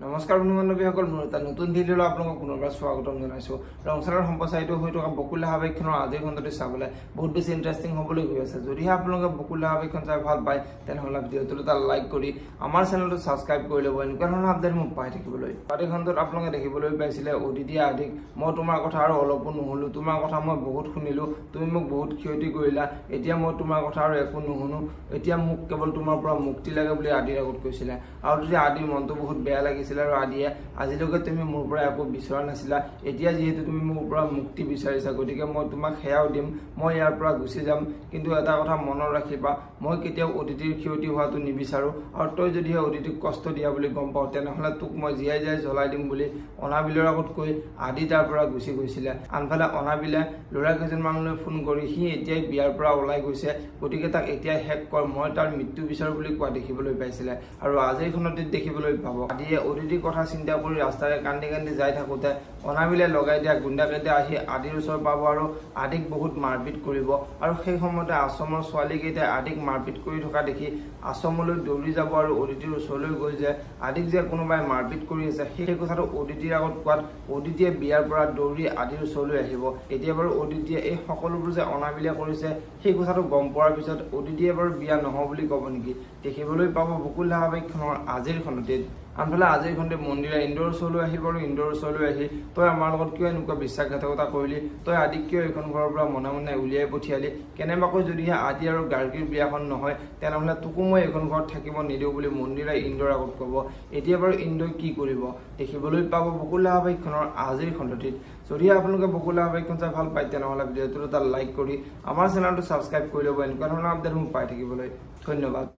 নমস্কাৰ বন্ধু-বান্ধৱীসকল, মোৰ এটা নতুন ভিডিঅ'লৈ আপোনালোকক পুনৰবাৰ স্বাগতম জনাইছোঁ। ৰংচাৰৰ সম্প্ৰচাৰিত হৈ থকা বকুল ধাৰাবাহিকখনৰ আজিৰ খণ্ডটি চাবলৈ বহুত বেছি ইণ্টাৰেষ্টিং হ'বলৈ গৈ আছে। যদিহে আপোনালোকে বকুল ধাৰাবাহিকখন চাই ভাল পায়, তেনেহ'লে ভিডিঅ'টোলৈ এটা লাইক কৰি আমাৰ চেনেলটো ছাবস্ক্ৰাইব কৰি ল'ব, এনেকুৱা ধৰণৰ আপডেট মোক পাই থাকিবলৈ। এই খণ্ডত আপোনালোকে দেখিবলৈ পাইছিলে অদিতি আদিক, মই তোমাৰ কথা আৰু অলপো নুশুনো, তোমাৰ কথা মই বহুত শুনিলোঁ, তুমি মোক বহুত ক্ষতি কৰিলা, এতিয়া মই তোমাৰ কথা আৰু একো নুশুনো, এতিয়া মোক কেৱল তোমাৰ পৰা মুক্তি লাগে বুলি আদিৰ আগত কৈছিলে। আৰু তেতিয়া আদিৰ মনটো বহুত বেয়া লাগিছিল আৰু আদিয়ে, আজিলৈকে তুমি মোৰ পৰা একো বিচৰা নাছিলা, এতিয়া যিহেতু তুমি মোৰ পৰা মুক্তি বিচাৰিছা, গতিকে মই তোমাক সেয়াও দিম, মই ইয়াৰ পৰা গুচি যাম। কিন্তু এটা কথা মনত ৰাখিবা, মই কেতিয়াও অদিতিৰ ক্ষতি হোৱাটো নিবিচাৰোঁ, আৰু তই যদিহে অদিতিক কষ্ট দিয়া বুলি গম পাওঁ, তেনেহ'লে তোক মই জীয়াই জীয়াই জ্বলাই দিম বুলি অনাবিলৰ আগত কৈ আদি তাৰ পৰা গুচি গৈছিলে। আনফালে অনাবিলে ল'ৰা কেইজনমানলৈ ফোন কৰি সি এতিয়াই বিয়াৰ পৰা ওলাই গৈছে, গতিকে তাক এতিয়াই শেষ কৰ, মই তাৰ মৃত্যু বিচাৰোঁ বুলি কোৱা দেখিবলৈ পাইছিলে। আৰু আজিৰ খণ্ডত দেখিবলৈ পাব আদিয়ে অদিতিৰ কথা চিন্তা কৰি ৰাস্তাৰে কান্দি কান্দি যাই থাকোঁতে অনাবিলে লগাই দিয়া গুণ্ডাকেইটা আহি আদিৰ ওচৰ পাব আৰু আদিক বহুত মাৰপিট কৰিব। আৰু সেই সময়তে আশ্ৰমৰ ছোৱালীকেইটাই আদিক মাৰপিট কৰি থকা দেখি আশ্ৰমলৈ দৌৰি যাব আৰু অদিতিৰ ওচৰলৈ গৈ যে আদিক যে কোনোবাই মাৰপিট কৰি আছে সেই কথাটো অদিতিৰ আগত কোৱাত অদিতিয়ে বিয়াৰ পৰা দৌৰি আদিৰ ওচৰলৈ আহিব। এতিয়া বাৰু অদিতিয়ে এই সকলোবোৰ যে অনাবিলে কৰিছে সেই কথাটো গম পোৱাৰ পিছত অদিতিয়ে বাৰু বিয়া নহওঁ বুলি ক'ব নেকি, দেখিবলৈ পাব বকুল ধাৰাবাহিকখনৰ আজিৰ খণ্ডটিত। আনফালে আজিৰ খণ্ডে মন্দিৰে ইন্দ্ৰৰ ওচৰলৈ আহিব আৰু ইন্দ্ৰৰ ওচৰলৈ আহি, তই আমাৰ লগত কিয় এনেকুৱা বিশ্বাসঘাতকতা কৰিলি, তই আদিক কিয় এইখন ঘৰৰ পৰা মনে মনে উলিয়াই পঠিয়ালি, কেনেবাকৈ যদিহে আদি আৰু গাৰ্গীৰ বিয়াখন নহয়, তেনেহ'লে তোকো মই এইখন ঘৰত থাকিব নিদিওঁ বুলি মন্দিৰে ইন্দ্ৰৰ আগত ক'ব। এতিয়া বাৰু ইন্দ্ৰই কি কৰিব, দেখিবলৈ পাব বকুল ধাৰাবাহিকখনৰ আজিৰ খণ্ডটিত। যদিহে আপোনালোকে বকুল ধাৰাবাহিকখন চাই ভাল পায়, তেনেহ'লে ভিডিঅ'টো এটা লাইক কৰি আমাৰ চেনেলটো ছাবস্ক্ৰাইব কৰি ল'ব, এনেকুৱা ধৰণৰ আপডেট মোক পাই থাকিবলৈ। ধন্যবাদ।